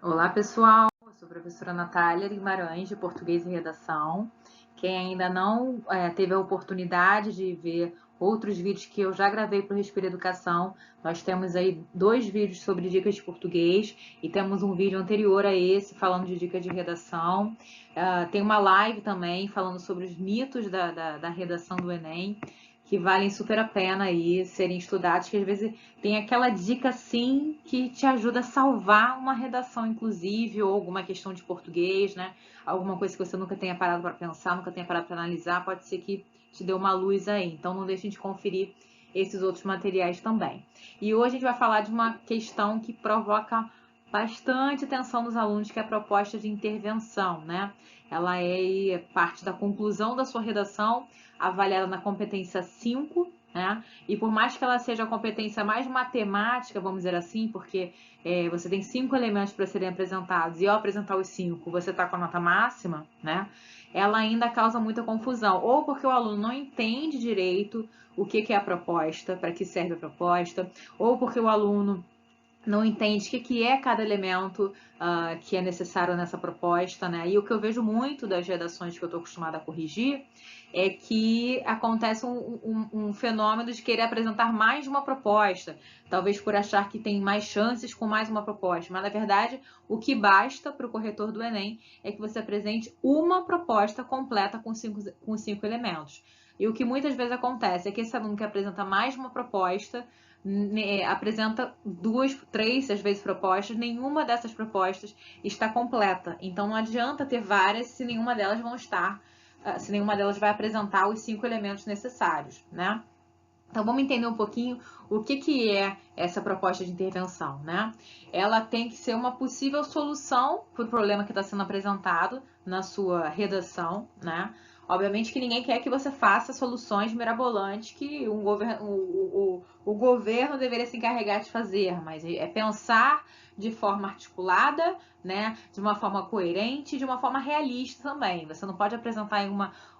Olá, pessoal. Eu sou a professora Natália Guimarães, de Português e Redação. Quem ainda não teve a oportunidade de ver outros vídeos que eu já gravei para o Respira Educação, nós temos aí 2 vídeos sobre dicas de português e temos um vídeo anterior a esse falando de dicas de redação. Tem uma live também falando sobre os mitos da redação do Enem, que valem super a pena aí serem estudados, que às vezes tem aquela dica sim que te ajuda a salvar uma redação, inclusive, ou alguma questão de português, né? Alguma coisa que você nunca tenha parado para pensar, nunca tenha parado para analisar, pode ser que te dê uma luz aí. Então não deixem de conferir esses outros materiais também. E hoje a gente vai falar de uma questão que provoca bastante atenção nos alunos, que é a proposta de intervenção, né? Ela é parte da conclusão da sua redação, avaliada na competência 5, né? E por mais que ela seja a competência mais matemática, vamos dizer assim, porque você tem 5 elementos para serem apresentados e ao apresentar os 5 você está com a nota máxima, né? Ela ainda causa muita confusão, ou porque o aluno não entende direito o que é a proposta, para que serve a proposta, ou porque o aluno não entende o que é cada elemento que é necessário nessa proposta, né? E o que eu vejo muito das redações que eu estou acostumada a corrigir é que acontece um fenômeno de querer apresentar mais de uma proposta, talvez por achar que tem mais chances com mais uma proposta, mas na verdade o que basta para o corretor do Enem é que você apresente uma proposta completa com cinco elementos. E o que muitas vezes acontece é que esse aluno que apresenta mais de uma proposta apresenta 2, 3, às vezes, propostas, nenhuma dessas propostas está completa. Então não adianta ter várias se nenhuma delas se nenhuma delas vai apresentar os 5 elementos necessários, né? Então vamos entender um pouquinho o que é essa proposta de intervenção, né? Ela tem que ser uma possível solução para o problema que está sendo apresentado na sua redação, né? Obviamente que ninguém quer que você faça soluções mirabolantes que o governo deveria se encarregar de fazer, mas é pensar de forma articulada, né? De uma forma coerente, de uma forma realista também. Você não pode apresentar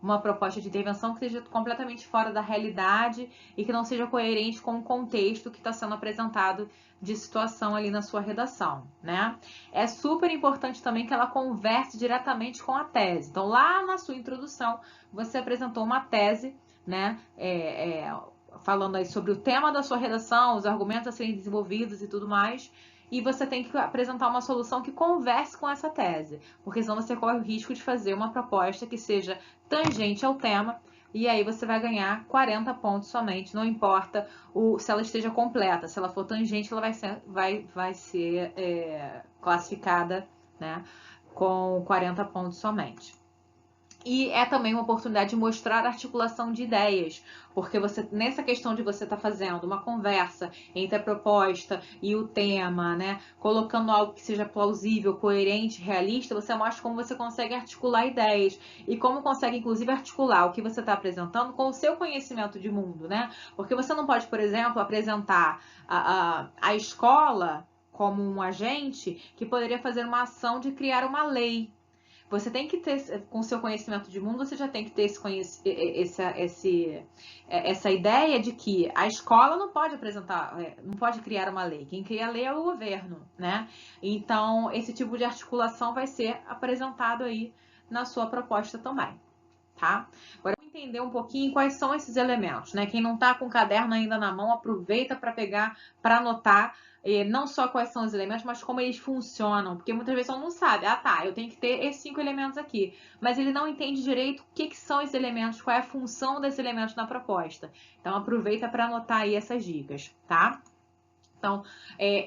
uma proposta de intervenção que esteja completamente fora da realidade e que não seja coerente com o contexto que está sendo apresentado de situação ali na sua redação, né? É super importante também que ela converse diretamente com a tese. Então, lá na sua introdução, você apresentou uma tese, né? Falando aí sobre o tema da sua redação, os argumentos a serem desenvolvidos e tudo mais. E você tem que apresentar uma solução que converse com essa tese, porque senão você corre o risco de fazer uma proposta que seja tangente ao tema, e aí você vai ganhar 40 pontos somente, não importa se ela esteja completa. Se ela for tangente, ela vai ser classificada, né, com 40 pontos somente. E é também uma oportunidade de mostrar a articulação de ideias, porque você, nessa questão de você estar fazendo uma conversa entre a proposta e o tema, né, colocando algo que seja plausível, coerente, realista, você mostra como você consegue articular ideias e como consegue, inclusive, articular o que você está apresentando com o seu conhecimento de mundo, né? Porque você não pode, por exemplo, apresentar a escola como um agente que poderia fazer uma ação de criar uma lei. Você tem que ter, com seu conhecimento de mundo, você já tem que ter essa ideia de que a escola não pode apresentar, não pode criar uma lei. Quem cria a lei é o governo, né? Então, esse tipo de articulação vai ser apresentado aí na sua proposta também, tá? Agora, vamos entender um pouquinho quais são esses elementos, né? Quem não tá com o caderno ainda na mão, aproveita para pegar, para anotar, não só quais são os elementos, mas como eles funcionam, porque muitas vezes ele não sabe, eu tenho que ter esses 5 elementos aqui, mas ele não entende direito o que são esses elementos, qual é a função desses elementos na proposta. Então, aproveita para anotar aí essas dicas, tá? Então,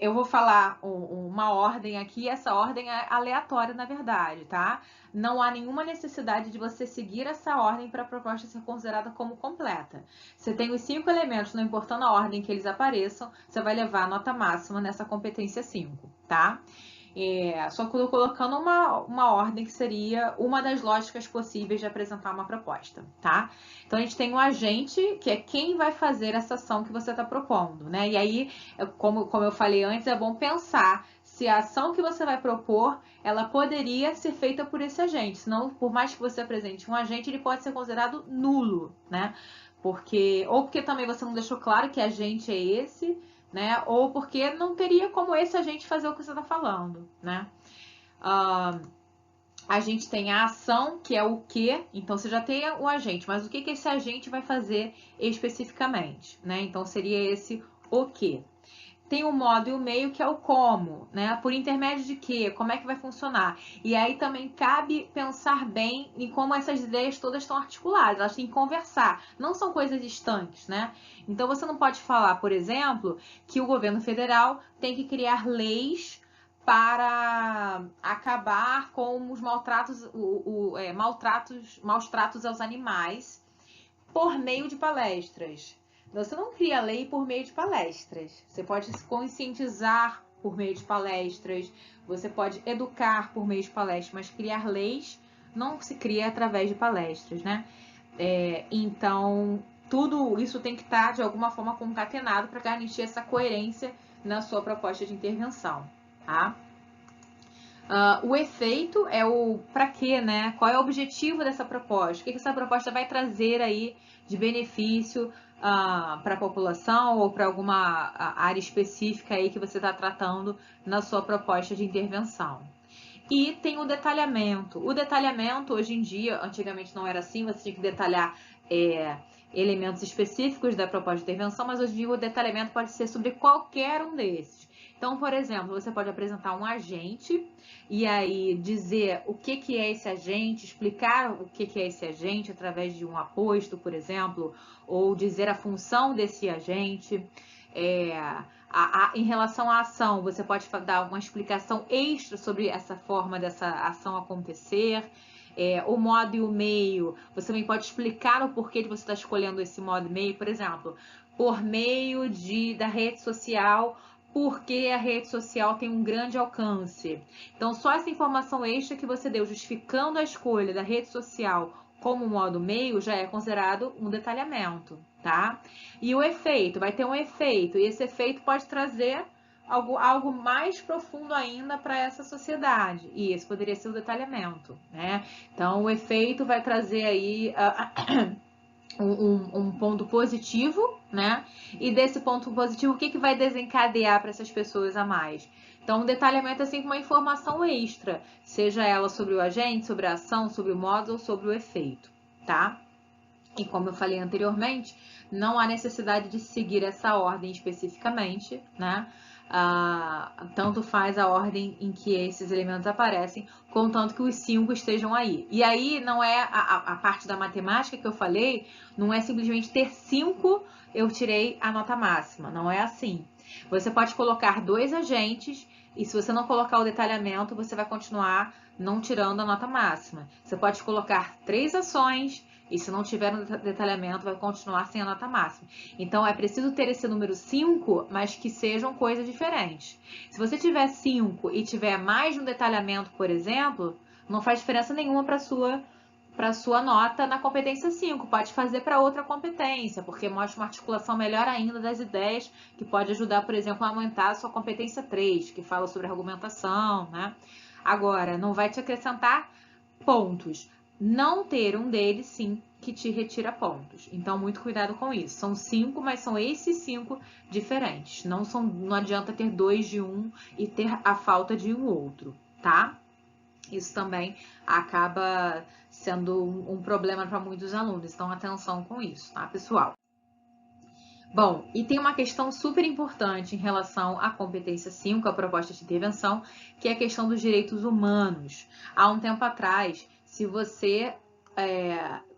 eu vou falar uma ordem aqui, essa ordem é aleatória, na verdade, tá? Não há nenhuma necessidade de você seguir essa ordem para a proposta ser considerada como completa. Você tem os 5 elementos, não importando a ordem que eles apareçam, você vai levar a nota máxima nessa competência 5, tá? Só que eu tô colocando uma ordem que seria uma das lógicas possíveis de apresentar uma proposta, tá? Então, a gente tem o agente, que é quem vai fazer essa ação que você está propondo, né? E aí, como eu falei antes, é bom pensar se a ação que você vai propor, ela poderia ser feita por esse agente. Senão, por mais que você apresente um agente, ele pode ser considerado nulo, né? Ou porque também você não deixou claro que agente é esse, né? Ou porque não teria como esse agente fazer o que você está falando, né? A gente tem a ação, que é o que, então você já tem o agente, mas o que esse agente vai fazer especificamente, né? Então seria esse o que. Tem o modo e o meio, que é o como, né? Por intermédio de quê? Como é que vai funcionar? E aí também cabe pensar bem em como essas ideias todas estão articuladas, elas têm que conversar, não são coisas distantes, né? Então você não pode falar, por exemplo, que o governo federal tem que criar leis para acabar com os maltratos, maus tratos aos animais por meio de palestras. Você não cria lei por meio de palestras. Você pode se conscientizar por meio de palestras, você pode educar por meio de palestras, mas criar leis não se cria através de palestras, né? Então, tudo isso tem que estar, de alguma forma, concatenado para garantir essa coerência na sua proposta de intervenção, tá? O efeito é o para quê, né? Qual é o objetivo dessa proposta? O que essa proposta vai trazer aí de benefício para a população ou para alguma área específica aí que você está tratando na sua proposta de intervenção. E tem o detalhamento. O detalhamento, hoje em dia, antigamente não era assim, você tinha que detalhar elementos específicos da proposta de intervenção, mas hoje em dia o detalhamento pode ser sobre qualquer um desses. Então, por exemplo, você pode apresentar um agente e aí dizer o que é esse agente, explicar o que é esse agente através de um aposto, por exemplo, ou dizer a função desse agente. Em relação à ação, você pode dar uma explicação extra sobre essa forma dessa ação acontecer. O modo e o meio, você também pode explicar o porquê de você estar escolhendo esse modo e meio, por exemplo, por meio da rede social, porque a rede social tem um grande alcance. Então, só essa informação extra que você deu, justificando a escolha da rede social como modo meio, já é considerado um detalhamento, tá? E o efeito, vai ter um efeito, e esse efeito pode trazer algo mais profundo ainda para essa sociedade, e esse poderia ser o detalhamento, né? Então, o efeito vai trazer aí um ponto positivo, né? E desse ponto positivo, o que vai desencadear para essas pessoas a mais? Então, o detalhamento é sempre uma informação extra, seja ela sobre o agente, sobre a ação, sobre o modo ou sobre o efeito, tá? E como eu falei anteriormente, não há necessidade de seguir essa ordem especificamente, né? Tanto faz a ordem em que esses elementos aparecem, contanto que os 5 estejam aí. E aí não é a parte da matemática que eu falei, não é simplesmente ter 5, eu tirei a nota máxima. Não é assim. Você pode colocar 2 agentes e se você não colocar o detalhamento, você vai continuar não tirando a nota máxima. Você pode colocar 3 ações e se não tiver um detalhamento, vai continuar sem a nota máxima. Então, é preciso ter esse número 5, mas que sejam coisas diferentes. Se você tiver 5 e tiver mais de um detalhamento, por exemplo, não faz diferença nenhuma para a sua nota na competência 5. Pode fazer para outra competência, porque mostra uma articulação melhor ainda das ideias, que pode ajudar, por exemplo, a aumentar a sua competência 3, que fala sobre argumentação, né? Agora, não vai te acrescentar pontos. Não ter um deles, sim, que te retira pontos. Então, muito cuidado com isso. São 5, mas são esses 5 diferentes. Não adianta ter 2 de um e ter a falta de um outro, tá? Isso também acaba sendo um problema para muitos alunos. Então, atenção com isso, tá, pessoal? Bom, e tem uma questão super importante em relação à competência 5, a proposta de intervenção, que é a questão dos direitos humanos. Há um tempo atrás, se você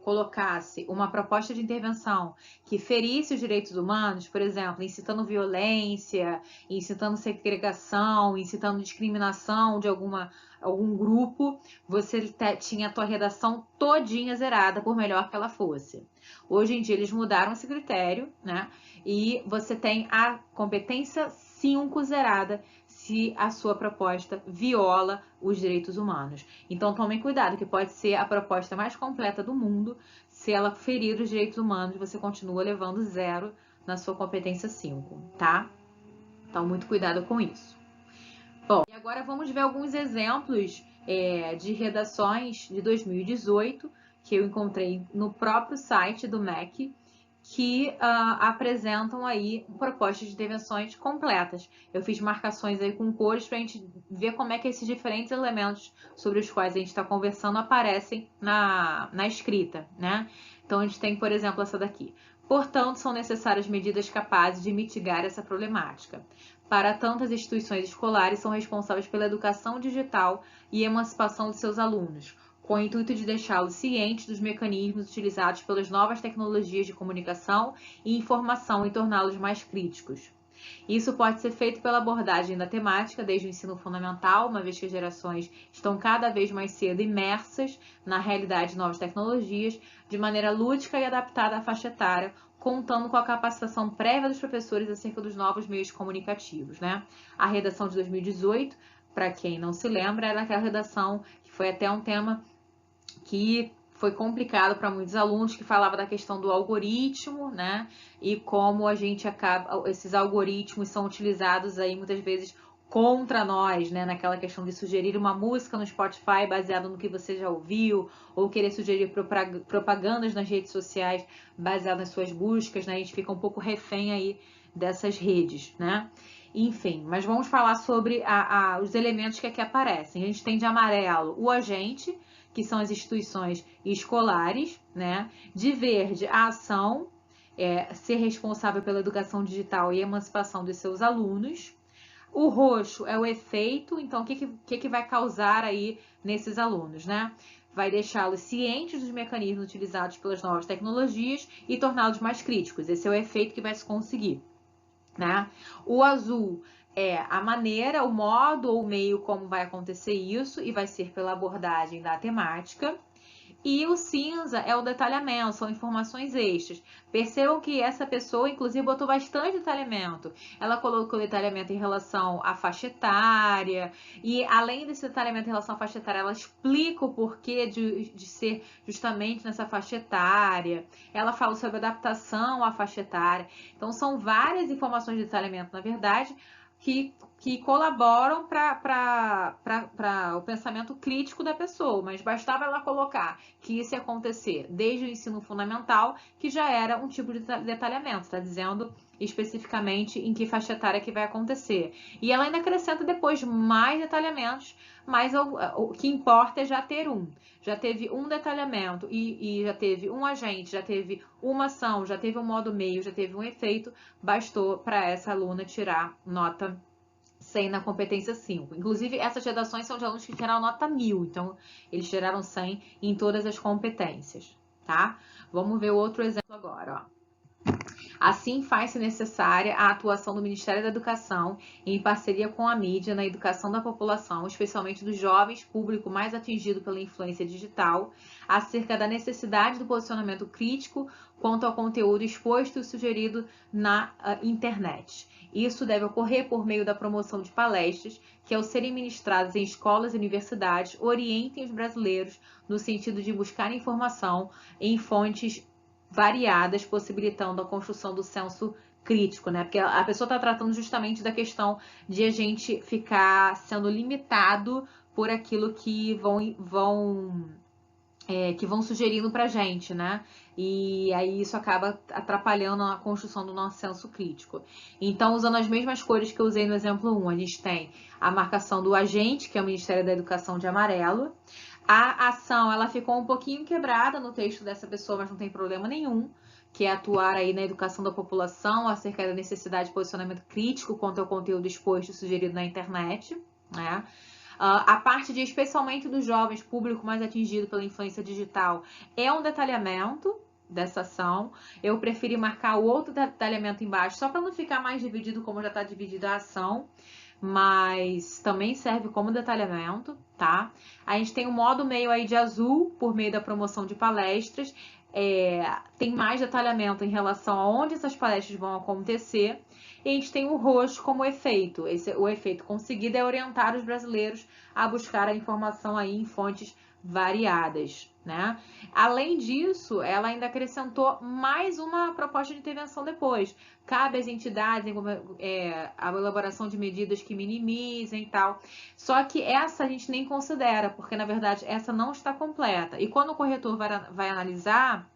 colocasse uma proposta de intervenção que ferisse os direitos humanos, por exemplo, incitando violência, incitando segregação, incitando discriminação de algum grupo, você tinha a tua redação todinha zerada, por melhor que ela fosse. Hoje em dia eles mudaram esse critério, né? E você tem a competência 5 zerada se a sua proposta viola os direitos humanos. Então tomem cuidado, que pode ser a proposta mais completa do mundo, se ela ferir os direitos humanos, você continua levando 0 na sua competência 5, tá? Então muito cuidado com isso. Bom, e agora vamos ver alguns exemplos de redações de 2018 que eu encontrei no próprio site do MEC, que apresentam aí propostas de intervenções completas. Eu fiz marcações aí com cores para a gente ver como é que esses diferentes elementos sobre os quais a gente está conversando aparecem na escrita, né? Então a gente tem, por exemplo, essa daqui. Portanto, são necessárias medidas capazes de mitigar essa problemática. Para tantas instituições escolares são responsáveis pela educação digital e emancipação de seus alunos, com o intuito de deixá-los cientes dos mecanismos utilizados pelas novas tecnologias de comunicação e informação e torná-los mais críticos. Isso pode ser feito pela abordagem da temática desde o ensino fundamental, uma vez que as gerações estão cada vez mais cedo imersas na realidade de novas tecnologias, de maneira lúdica e adaptada à faixa etária, contando com a capacitação prévia dos professores acerca dos novos meios comunicativos, né? A redação de 2018, para quem não se lembra, era aquela redação que foi até um tema que foi complicado para muitos alunos, que falava da questão do algoritmo, né? E como a gente acaba, esses algoritmos são utilizados aí muitas vezes contra nós, né? Naquela questão de sugerir uma música no Spotify baseado no que você já ouviu, ou querer sugerir propagandas nas redes sociais baseado nas suas buscas, né? A gente fica um pouco refém aí dessas redes, né? Enfim, mas vamos falar sobre os elementos que aqui aparecem. A gente tem de amarelo o agente, que são as instituições escolares, né? De verde, a ação, ser responsável pela educação digital e emancipação dos seus alunos. O roxo é o efeito, então o que vai causar aí nesses alunos, né? Vai deixá-los cientes dos mecanismos utilizados pelas novas tecnologias e torná-los mais críticos. Esse é o efeito que vai se conseguir, né? O azul é a maneira, o modo ou o meio como vai acontecer isso, e vai ser pela abordagem da temática. E o cinza é o detalhamento, são informações extras. Percebam que essa pessoa, inclusive, botou bastante detalhamento. Ela colocou detalhamento em relação à faixa etária, e além desse detalhamento em relação à faixa etária, ela explica o porquê de ser justamente nessa faixa etária. Ela fala sobre adaptação à faixa etária. Então, são várias informações de detalhamento, na verdade, que colaboram para o pensamento crítico da pessoa, mas bastava ela colocar que isso ia acontecer desde o ensino fundamental, que já era um tipo de detalhamento, está dizendo especificamente em que faixa etária que vai acontecer. E ela ainda acrescenta depois mais detalhamentos, mas o que importa é já ter um. Já teve um detalhamento e já teve um agente, já teve uma ação, já teve um modo meio, já teve um efeito, bastou para essa aluna tirar nota 100 na competência 5. Inclusive, essas redações são de alunos que tiraram nota 1000, então eles tiraram 100 em todas as competências, tá? Vamos ver o outro exemplo agora, ó. Assim, faz-se necessária a atuação do Ministério da Educação em parceria com a mídia na educação da população, especialmente dos jovens, público mais atingido pela influência digital, acerca da necessidade do posicionamento crítico quanto ao conteúdo exposto e sugerido na internet. Isso deve ocorrer por meio da promoção de palestras que, ao serem ministradas em escolas e universidades, orientem os brasileiros no sentido de buscar informação em fontes variadas, possibilitando a construção do senso crítico, né? Porque a pessoa está tratando justamente da questão de a gente ficar sendo limitado por aquilo que vão sugerindo pra gente, né? E aí isso acaba atrapalhando a construção do nosso senso crítico. Então, usando as mesmas cores que eu usei no exemplo 1, a gente tem a marcação do agente, que é o Ministério da Educação, de amarelo. A ação, ela ficou um pouquinho quebrada no texto dessa pessoa, mas não tem problema nenhum, que é atuar aí na educação da população acerca da necessidade de posicionamento crítico quanto ao conteúdo exposto e sugerido na internet, né? A parte de especialmente dos jovens, público mais atingido pela influência digital, é um detalhamento dessa ação. Eu preferi marcar o outro detalhamento embaixo, só para não ficar mais dividido como já está dividida a ação, mas também serve como detalhamento, tá? A gente tem o modo meio aí de azul, por meio da promoção de palestras. Tem mais detalhamento em relação a onde essas palestras vão acontecer. E a gente tem o roxo como efeito. O efeito conseguido é orientar os brasileiros a buscar a informação aí em fontes variadas, né? Além disso, ela ainda acrescentou mais uma proposta de intervenção depois. Cabe às entidades a elaboração de medidas que minimizem e tal. Só que essa a gente nem considera, porque na verdade essa não está completa. E quando o corretor vai analisar,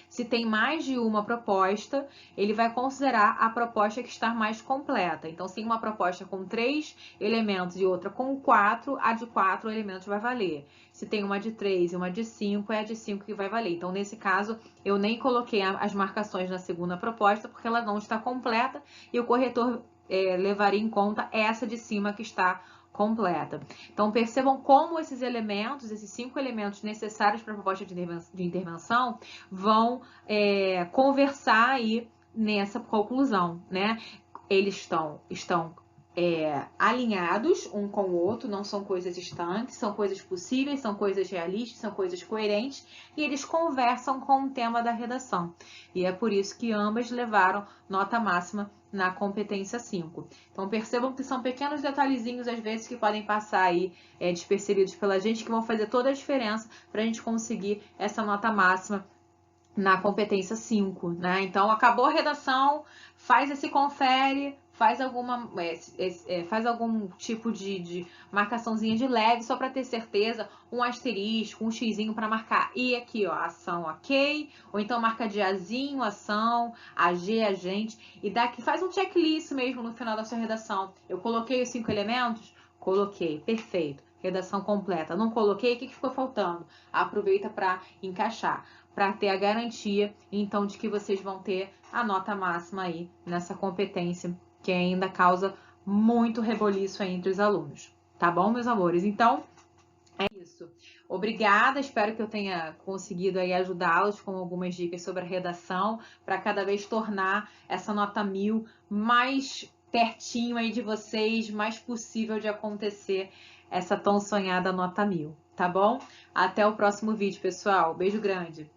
se tem mais de uma proposta, ele vai considerar a proposta que está mais completa. Então, se tem uma proposta com 3 elementos e outra com 4, a de 4 elementos vai valer. Se tem uma de 3 e uma de 5, é a de 5 que vai valer. Então, nesse caso, eu nem coloquei as marcações na segunda proposta, porque ela não está completa e o corretor levaria em conta essa de cima que está completa. Então, percebam como esses elementos, esses 5 elementos necessários para a proposta de intervenção, vão conversar aí nessa conclusão, né? Eles estão alinhados um com o outro, não são coisas estanques, são coisas possíveis, são coisas realistas, são coisas coerentes, e eles conversam com o tema da redação. E é por isso que ambas levaram nota máxima na competência 5. Então, percebam que são pequenos detalhezinhos, às vezes, que podem passar aí despercebidos pela gente, que vão fazer toda a diferença para a gente conseguir essa nota máxima na competência 5, né? Então, acabou a redação, faz esse confere, faz faz algum tipo de marcaçãozinha de leve, só para ter certeza, um asterisco, um xizinho para marcar. E aqui, ó, ação ok, ou então marca de Azinho, ação, AG, agente, e daqui faz um checklist mesmo no final da sua redação. Eu coloquei os 5 elementos? Coloquei, perfeito. Redação completa. Não coloquei, o que ficou faltando? Aproveita para encaixar, para ter a garantia, então, de que vocês vão ter a nota máxima aí nessa competência, que ainda causa muito reboliço aí entre os alunos. Tá bom, meus amores? Então, é isso. Obrigada, espero que eu tenha conseguido aí ajudá-los com algumas dicas sobre a redação, para cada vez tornar essa nota 1000 mais pertinho aí de vocês, mais possível de acontecer essa tão sonhada nota 1000, tá bom? Até o próximo vídeo, pessoal. Beijo grande.